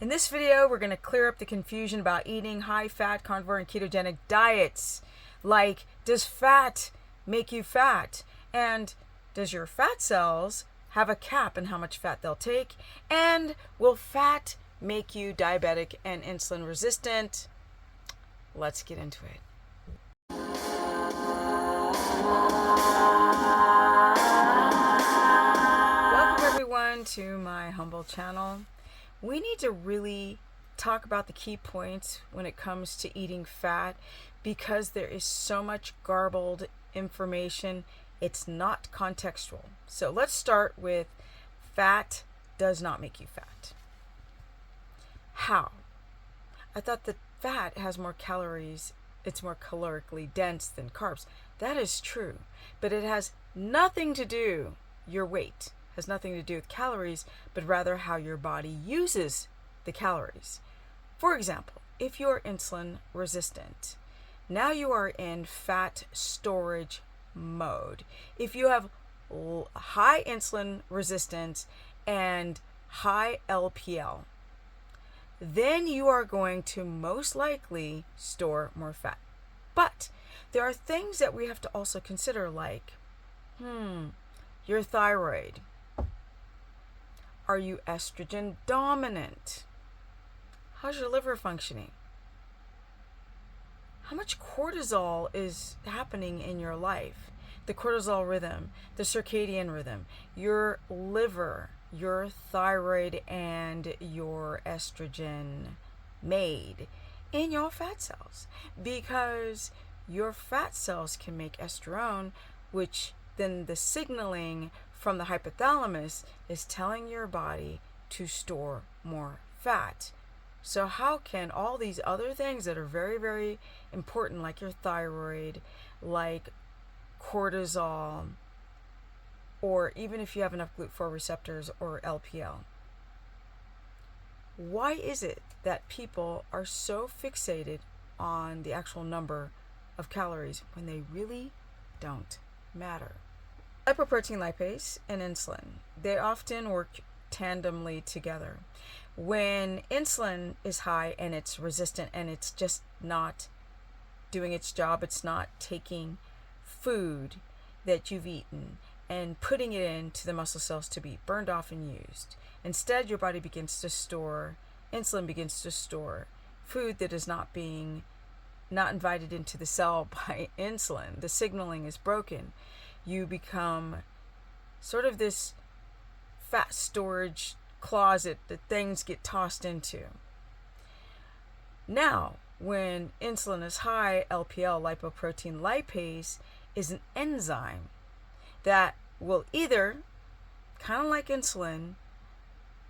In this video, we're going to clear up the confusion about eating high-fat, carnivore, and ketogenic diets. Like, does fat make you fat? And does your fat cells have a cap in how much fat they'll take? And will fat make you diabetic and insulin resistant? Let's get into it. Welcome everyone to my humble channel. We need to really talk about the key points when it comes to eating fat because there is so much garbled information. It's not contextual. So let's start with fat does not make you fat. How? I thought that fat has more calories, it's more calorically dense than carbs. That is true, but it has nothing to do, your weight has nothing to do with calories, but rather how your body uses the calories. For example, if you're insulin resistant, now you are in fat storage mode. If you have high insulin resistance and high LPL, then you are going to most likely store more fat. But there are things that we have to also consider, like, your thyroid. Are you estrogen dominant? How's your liver functioning? How much cortisol is happening in your life? The cortisol rhythm, the circadian rhythm, your liver, your thyroid, and your estrogen made in your fat cells. Because your fat cells can make estrone, which then the signaling from the hypothalamus is telling your body to store more fat. So how can all these other things that are very, very important, like your thyroid, like cortisol, or even if you have enough GLUT4 receptors or LPL, why is it that people are so fixated on the actual number of calories when they really don't matter? Lipoprotein lipase and insulin, they often work tandemly together. When insulin is high and it's resistant and it's just not doing its job, it's not taking food that you've eaten and putting it into the muscle cells to be burned off and used. Instead, your body begins to store, insulin begins to store food that is not invited into the cell by insulin. The signaling is broken. You become sort of this fat storage closet that things get tossed into. Now, when insulin is high, LPL, lipoprotein lipase, is an enzyme that will either, kind of like insulin,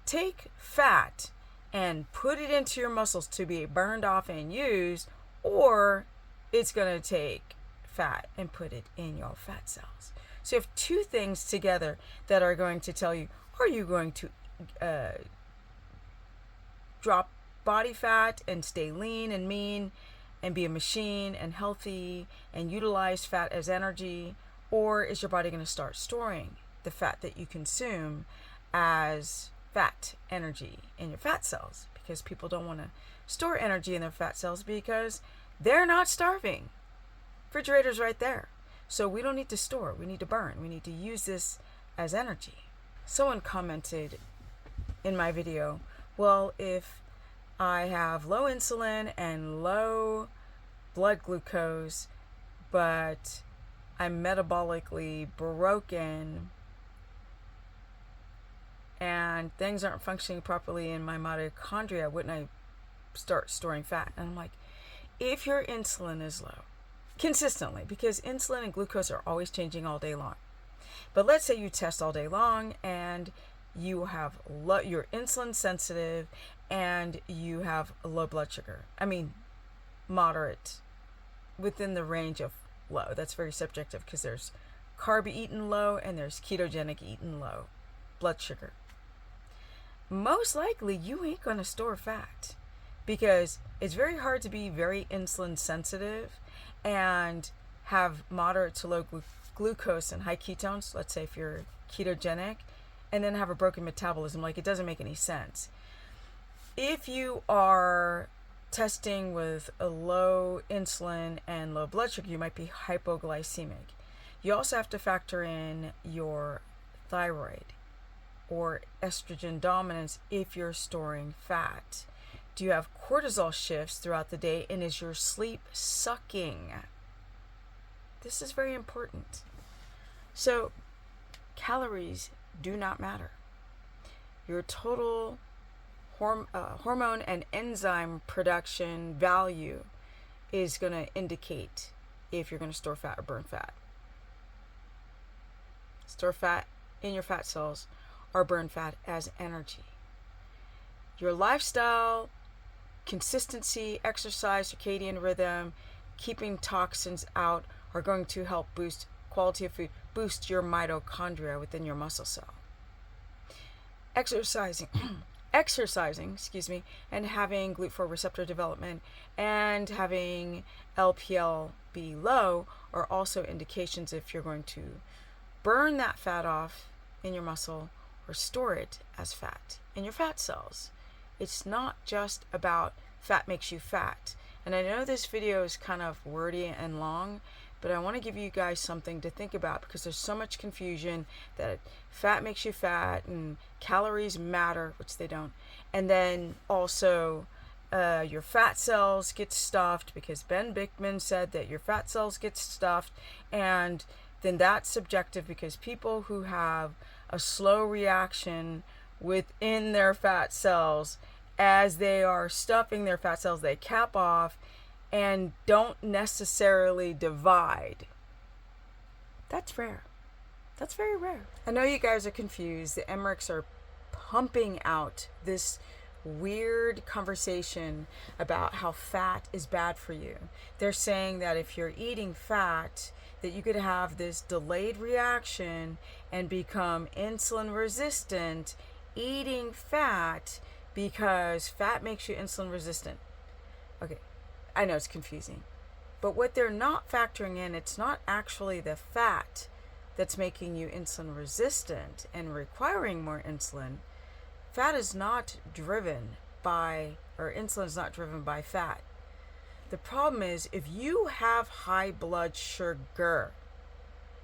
take fat and put it into your muscles to be burned off and used, or it's going to take fat and put it in your fat cells. So you have two things together that are going to tell you, are you going to drop body fat and stay lean and mean and be a machine and healthy and utilize fat as energy, or is your body going to start storing the fat that you consume as fat energy in your fat cells? Because people don't want to store energy in their fat cells because they're not starving. Refrigerator's right there. So we don't need to store, we need to burn, we need to use this as energy. Someone commented in my video, well, if I have low insulin and low blood glucose, but I'm metabolically broken and things aren't functioning properly in my mitochondria, wouldn't I start storing fat? And I'm like, if your insulin is low, consistently, because insulin and glucose are always changing all day long. But let's say you test all day long and you have you're insulin sensitive and you have low blood sugar. I mean, moderate, within the range of low. That's very subjective because there's carb eaten low and there's ketogenic eaten low blood sugar. Most likely you ain't going to store fat because it's very hard to be very insulin sensitive and have moderate to low glucose and high ketones, let's say if you're ketogenic, and then have a broken metabolism. Like, it doesn't make any sense. If you are testing with a low insulin and low blood sugar, you might be hypoglycemic. You also have to factor in your thyroid or estrogen dominance if you're storing fat. Do you have cortisol shifts throughout the day, and is your sleep sucking? This is very important. So, calories do not matter. Your total hormone and enzyme production value is going to indicate if you're going to store fat or burn fat. Store fat in your fat cells or burn fat as energy. Your lifestyle, consistency, exercise, circadian rhythm, keeping toxins out are going to help boost quality of food, boost your mitochondria within your muscle cell. Exercising, and having GLUT4 receptor development and having LPL be low are also indications if you're going to burn that fat off in your muscle or store it as fat in your fat cells. It's not just about fat makes you fat. And I know this video is kind of wordy and long, but I want to give you guys something to think about because there's so much confusion that fat makes you fat and calories matter, which they don't. And then also your fat cells get stuffed because Ben Bickman said that your fat cells get stuffed, and then that's subjective because people who have a slow reaction within their fat cells, as they are stuffing their fat cells, they cap off and don't necessarily divide. That's rare. That's very rare. I know you guys are confused. The Emmerichs are pumping out this weird conversation about how fat is bad for you. They're saying that if you're eating fat, that you could have this delayed reaction and become insulin resistant eating fat because fat makes you insulin resistant. Okay, I know it's confusing, but what they're not factoring in, it's not actually the fat that's making you insulin resistant and requiring more insulin. Fat is not driven by, or insulin is not driven by fat. The problem is if you have high blood sugar,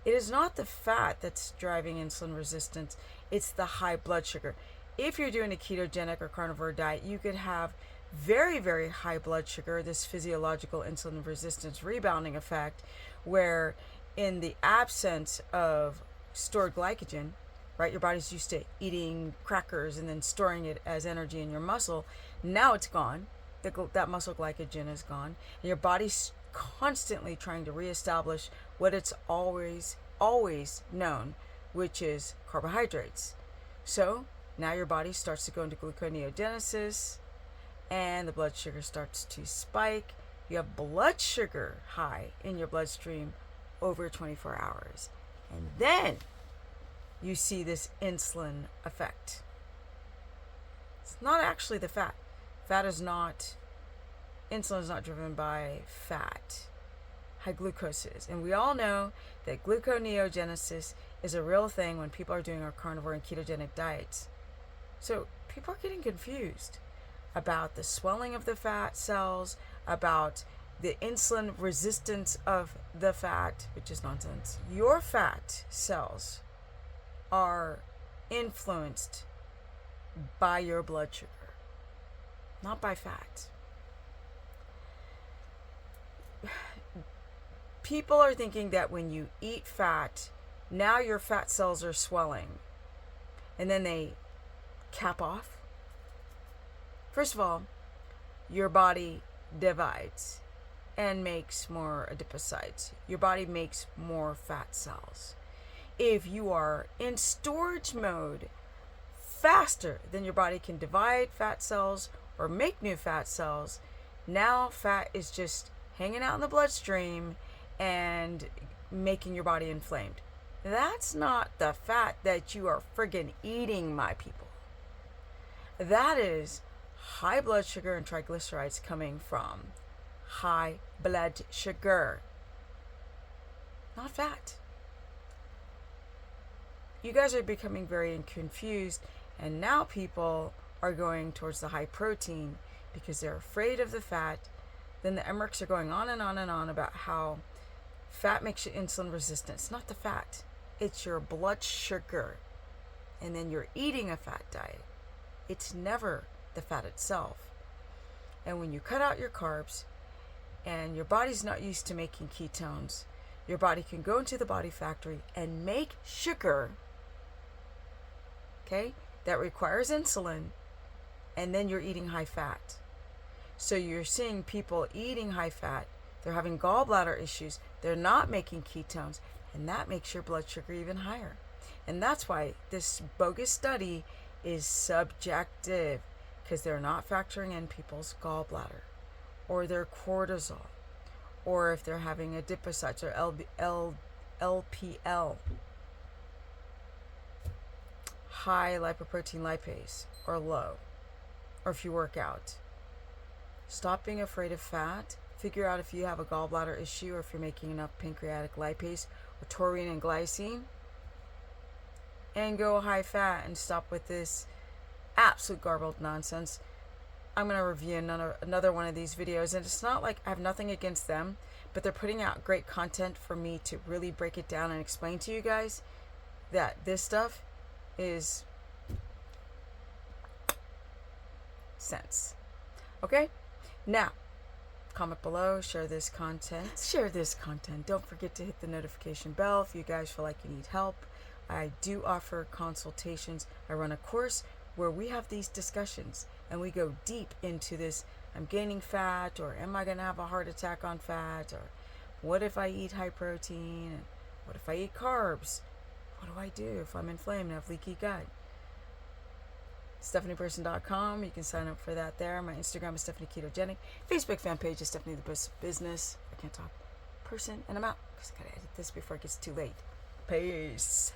it is not the fat that's driving insulin resistance, it's the high blood sugar. If you're doing a ketogenic or carnivore diet, you could have very, very high blood sugar, this physiological insulin resistance rebounding effect, where in the absence of stored glycogen, right, your body's used to eating crackers and then storing it as energy in your muscle. Now it's gone. That muscle glycogen is gone. And your body's constantly trying to reestablish what it's always known, which is carbohydrates. So now your body starts to go into gluconeogenesis and the blood sugar starts to spike. You have blood sugar high in your bloodstream over 24 hours. And then you see this insulin effect. It's not actually the fat. Insulin is not driven by fat. High glucose is. And we all know that gluconeogenesis is a real thing when people are doing our carnivore and ketogenic diets. So people are getting confused about the swelling of the fat cells, about the insulin resistance of the fat, which is nonsense. Your fat cells are influenced by your blood sugar, not by fat. People are thinking that when you eat fat, now your fat cells are swelling, and then they cap off. First of all, your body divides and makes more adipocytes. Your body makes more fat cells. If you are in storage mode faster than your body can divide fat cells or make new fat cells, now fat is just hanging out in the bloodstream and making your body inflamed. That's not the fat that you are friggin' eating, my people. That is high blood sugar and triglycerides coming from high blood sugar, not fat. You guys are becoming very confused, and now people are going towards the high protein because they're afraid of the fat. Then the MRICs are going on and on and on about how fat makes you insulin resistant. It's not the fat, it's your blood sugar. And then you're eating a fat diet. It's never the fat itself. And when you cut out your carbs and your body's not used to making ketones, your body can go into the body factory and make sugar, okay, that requires insulin, and then you're eating high fat. So you're seeing people eating high fat, they're having gallbladder issues, they're not making ketones, and that makes your blood sugar even higher. And that's why this bogus study is subjective, because they're not factoring in people's gallbladder or their cortisol, or if they're having adipocytes or LPL, high lipoprotein lipase, or low, or if you work out. Stop being afraid of fat. Figure out if you have a gallbladder issue or if you're making enough pancreatic lipase or taurine and glycine, and go high fat and stop with this absolute garbled nonsense. I'm going to review another one of these videos, and it's not like I have nothing against them, but they're putting out great content for me to really break it down and explain to you guys that this stuff is sense. Okay? Now, comment below, share this content. Don't forget to hit the notification bell if you guys feel like you need help. I do offer consultations. I run a course where we have these discussions and we go deep into this. I'm gaining fat, or am I going to have a heart attack on fat, or what if I eat high protein, and what if I eat carbs? What do I do if I'm inflamed and have leaky gut? StephaniePerson.com. You can sign up for that there. My Instagram is Stephanie Ketogenic. Facebook fan page is Stephanie the Business. I can't talk. Person, and I'm out because I gotta edit this before it gets too late. Peace.